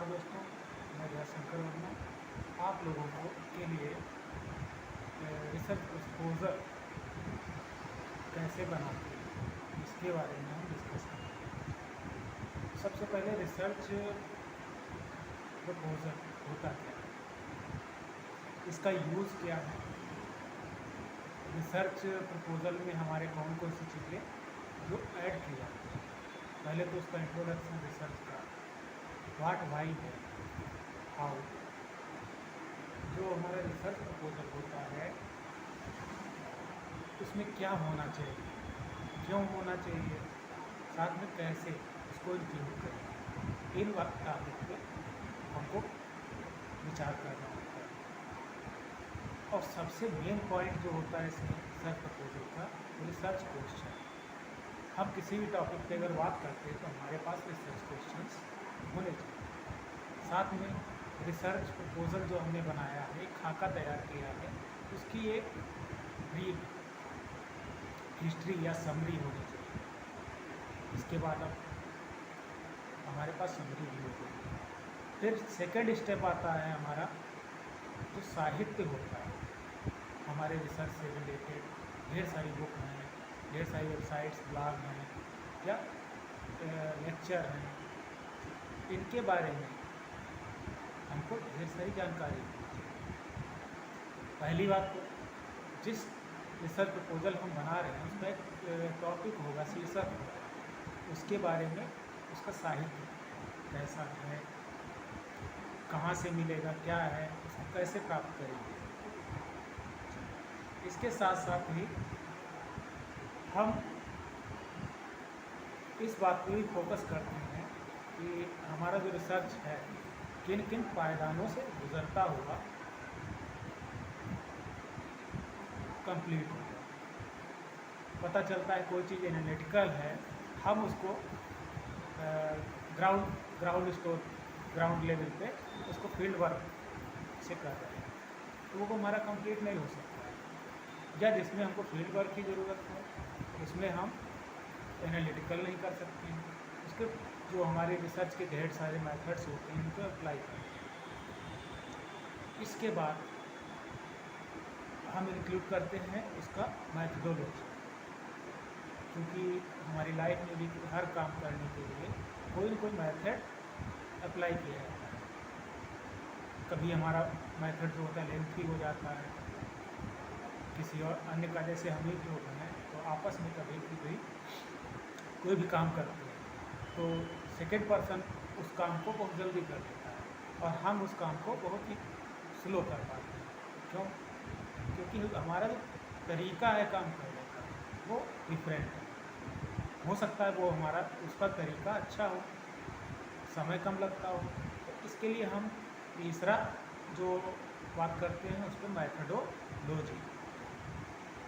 नमस्कार दोस्तों, मैं जयशंकर वर्मा आप लोगों को के लिए रिसर्च प्रपोजल कैसे बनाते हैं इसके बारे में हम डिस्कस करेंगे। सबसे पहले रिसर्च प्रपोजल होता क्या है, इसका यूज़ क्या है, रिसर्च प्रपोजल में हमारे कौन कौन सी चीज़ें जो ऐड की जाती हैं। पहले तो उसका इंट्रोडक्शन रिसर्च का, व्हाट वाई है, हाउ। जो हमारा रिसर्च प्रपोजल होता है उसमें क्या होना चाहिए, क्यों होना चाहिए, साथ में कैसे इसको इंक्लूड करें, इन टॉपिक पे हमको विचार करना होता है। और सबसे मेन पॉइंट जो होता है इसमें रिसर्च प्रपोजल का, वो रिसर्च क्वेश्चन। हम किसी भी टॉपिक पे अगर बात करते हैं तो हमारे पास रिसर्च क्वेश्चंस होने चाहिए। साथ में रिसर्च प्रपोजल जो हमने बनाया है, एक खाका तैयार किया है, उसकी एक ब्रीफ हिस्ट्री या समरी होनी चाहिए। इसके बाद अब हमारे पास समरी भी हो गई। फिर सेकंड स्टेप आता है हमारा जो साहित्य होता है, हमारे रिसर्च से रिलेटेड ढेर सारी बुक हैं, ढेर सारी वेबसाइट्स, ब्लॉग हैं या लेक्चर हैं, इनके बारे में हमको ढेर सारी जानकारी होनी चाहिए। पहली बात तो जिस रिसर्च प्रपोजल हम बना रहे हैं उसका एक टॉपिक होगा, शीर्षक होगा, उसके बारे में उसका साहित्य कैसा है, कहाँ से मिलेगा, क्या है, उसको कैसे प्राप्त करेंगे। इसके साथ साथ ही हम इस बात पे भी फोकस करते हैं कि हमारा जो रिसर्च है किन किन पायदानों से गुजरता हुआ कंप्लीट होगा। पता चलता है कोई चीज़ एनालिटिकल है, हम उसको ग्राउंड लेवल पे उसको फील्ड वर्क से कर रहे हैं, तो वो हमारा कंप्लीट नहीं हो सकता है। या जिसमें हमको फील्ड वर्क की ज़रूरत है उसमें हम एनालिटिकल नहीं कर सकते हैं, उसके जो हमारे रिसर्च के ढेर सारे मेथड्स होते हैं उनको अप्लाई करते हैं। इसके बाद हम इंक्लूड करते हैं उसका मैथडोलॉजी, क्योंकि हमारी लाइफ में भी हर काम करने के लिए कोई न कोई मेथड अप्लाई किया जाता है। कभी हमारा मेथड जो होता है लेंथी हो जाता है, किसी और अन्य का, जैसे हम ही लोग हैं तो आपस में कभी भी कोई भी काम करते हैं तो सेकेंड पर्सन उस काम को बहुत जल्दी कर देता है और हम उस काम को बहुत ही स्लो कर पाते हैं। क्यों? क्योंकि हमारा जो तरीका है काम करने का वो डिफरेंट है। हो सकता है वो हमारा उसका तरीका अच्छा हो, समय कम लगता हो, तो इसके लिए हम तीसरा जो बात करते हैं उस पर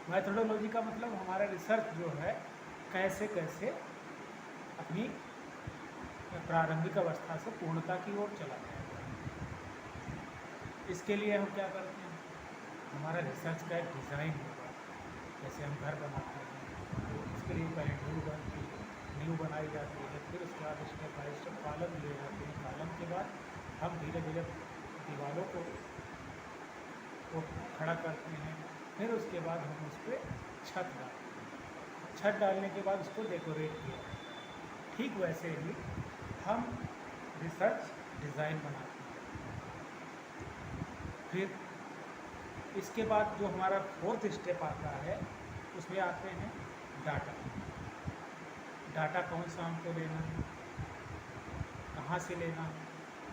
मैथडोलॉजी का मतलब हमारा रिसर्च जो है कैसे कैसे अपनी प्रारंभिक अवस्था से पूर्णता की ओर चला जाएगा। इसके लिए हम क्या करते हैं, हमारा रिसर्च का एक डिज़ाइन होगा। जैसे हम घर बनाते हैं तो उसके लिए पहले नींव बनाई जाती है, फिर उसके बाद स्टेप बाई स्टेप कॉलम लिए जाते हैं। कॉलम के बाद हम धीरे धीरे दीवारों को खड़ा करते हैं, फिर उसके बाद हम उस पर छत डालते हैं। छत डालने के बाद उसको डेकोरेट किया जाता है। ठीक वैसे ही हम रिसर्च डिज़ाइन बनाते हैं। फिर इसके बाद जो हमारा फोर्थ स्टेप आता है उसमें आते हैं डाटा कौन सा हमको लेना है, कहाँ से लेना है।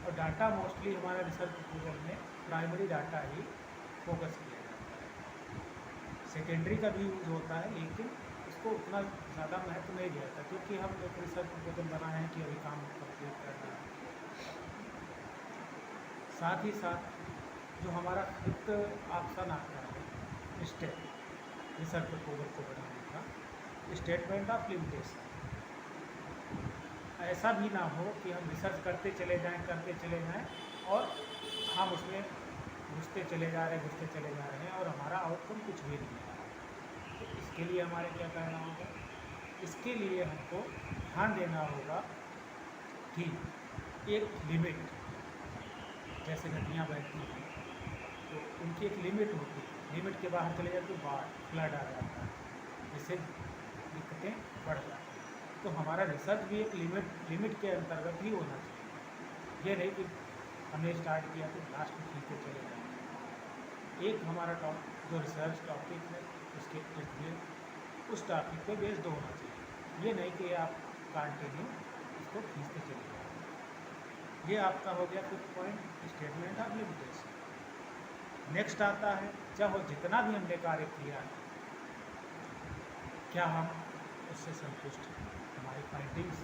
और डाटा मोस्टली हमारा रिसर्च प्रपोजल में प्राइमरी डाटा ही फोकस किया जाता है। सेकेंडरी का भी यूज़ होता है लेकिन उसको उतना ज़्यादा महत्व नहीं दिया जाता, क्योंकि हम एक रिसर्च प्रपोजल बनाए हैं कि अभी काम कंप्लीट करना है। साथ ही साथ जो हमारा फिफ्थ ऑप्शन आता है स्टेप रिसर्च प्रपोजल को बनाने का, स्टेटमेंट ऑफ लिमिटेशन। ऐसा भी ना हो कि हम रिसर्च करते चले जाएं और हम उसमें घुसते चले जा रहे हैं और हमारा आउटकम कुछ भी नहीं आ रहा। तो इसके लिए हमारे क्या करना होगा, इसके लिए हमको ध्यान देना होगा कि एक लिमिट जैसे नदियाँ बहती हैं तो उनकी एक लिमिट होती है, लिमिट के बाहर चले जाए तो बाढ़ फ्लड आ जाता है, जिससे दिक्कतें बढ़ जाती हैं। तो हमारा रिसर्च भी एक लिमिट के अंतर्गत ही होना चाहिए। ये नहीं कि हमने स्टार्ट किया तो लास्ट में खींचते चले जाएंगे। एक हमारा जो रिसर्च टॉपिक है उसके इर्द गिर्द उस टॉपिक पे बेस्ड होना चाहिए। ये नहीं कि आप कंटिन्यू इसको खींचते चले जाएंगे। ये आपका हो गया कुछ point statement of limitation. Next आता है चाहे जितना भी हमने कार्य किया है क्या हम उससे संतुष्ट हैं। हमारी फाइंडिंग्स,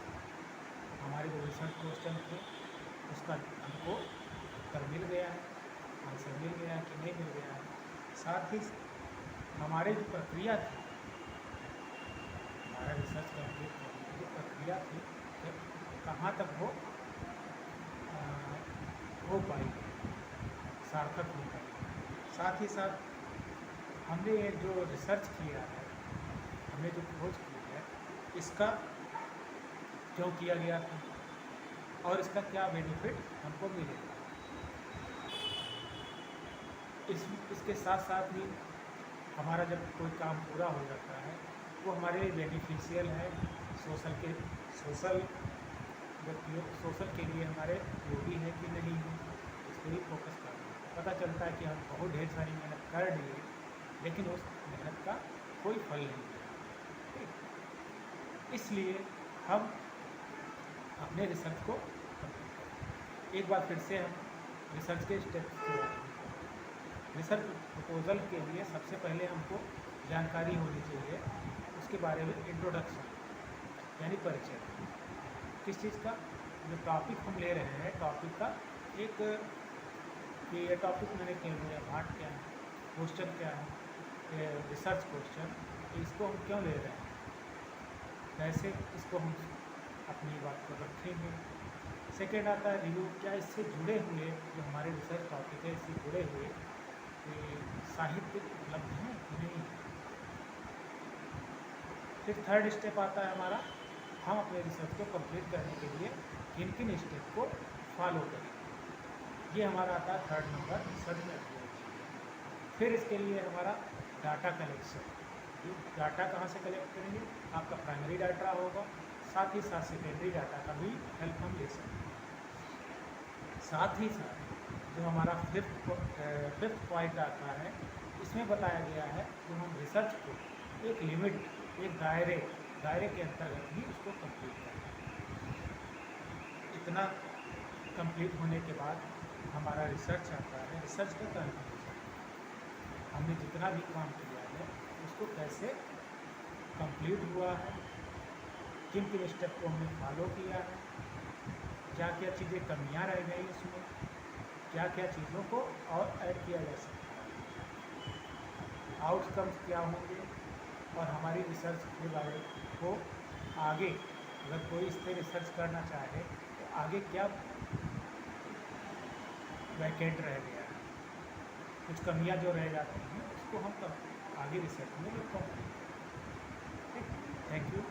हमारे जो रिसर्च क्वेश्चन थे उसका हमको उत्तर मिल गया है, आंसर मिल गया है कि नहीं मिल गया है। साथ ही हमारी जो प्रक्रिया थी, हमारा रिसर्च कंप्लीट करने की जो प्रक्रिया थी तो कहाँ तक वो हो पाई, सार्थक हो पाई। साथ ही साथ हमने ये जो रिसर्च किया है, हमने जो खोज की है, इसका क्यों किया गया था और इसका क्या बेनिफिट हमको मिलेगा। इसके साथ साथ ही हमारा जब कोई काम पूरा हो जाता है वो हमारे लिए बेनिफिशियल है, सोशल के लिए हमारे उपयोगी है कि नहीं है, इस पर ही फोकस करना है। पता चलता है कि हम बहुत ढेर सारी मेहनत कर लिए लेकिन उस मेहनत का कोई फल नहीं मिला। इसलिए हम अपने रिसर्च को एक बार फिर से हम रिसर्च के स्टेप्स के बारे में रिसर्च प्रपोजल के लिए सबसे पहले हमको जानकारी होनी चाहिए उसके बारे में, इंट्रोडक्शन यानी परिचय। किस चीज़ का, जो टॉपिक हम ले रहे हैं टॉपिक का एक, कि ये टॉपिक मैंने क्यों लिया, पार्ट क्या है, क्वेश्चन क्या है, रिसर्च क्वेश्चन, इसको हम क्यों ले रहे हैं, कैसे इसको हम अपनी बात को रखेंगे। सेकेंड आता है रिव्यू, क्या इससे जुड़े हुए जो हमारे रिसर्च टॉपिक है इससे जुड़े हुए साहित्य उपलब्ध है कि नहीं। फिर थर्ड स्टेप आता है हमारा, हम अपने रिसर्च को कंप्लीट करने के लिए किन किन स्टेप को फॉलो करें। ये हमारा आता है थर्ड नंबर, रिसर्च अप्रोच। फिर इसके लिए हमारा डाटा कलेक्शन, डाटा कहाँ से कलेक्ट करेंगे, आपका प्राइमरी डाटा होगा, साथ ही साथ सेकेंडरी डाटा का भी हेल्प हम ले सकते हैं। साथ ही साथ जो हमारा फिफ्थ पॉइंट आता है, इसमें बताया गया है कि हम रिसर्च को एक लिमिट, एक दायरे के अंतर्गत ही उसको कंप्लीट करें। इतना कंप्लीट होने के बाद हमारा रिसर्च आता है, रिसर्च का कंक्लूजन, हमने जितना भी काम किया है उसको कैसे कंप्लीट हुआ है, किन किन स्टेप को हमने फॉलो किया है, क्या क्या चीज़ें कमियां रह गई उसमें, क्या क्या चीज़ों को और ऐड किया जा सकता है, आउटकम्स क्या होंगे, और हमारी रिसर्च के बारे को आगे अगर कोई इस पर रिसर्च करना चाहे तो आगे क्या वैकेंट रह गया है, कुछ कमियां जो रह जाती हैं उसको हम आगे रिसर्च में कंप्लीट करें। Thank you.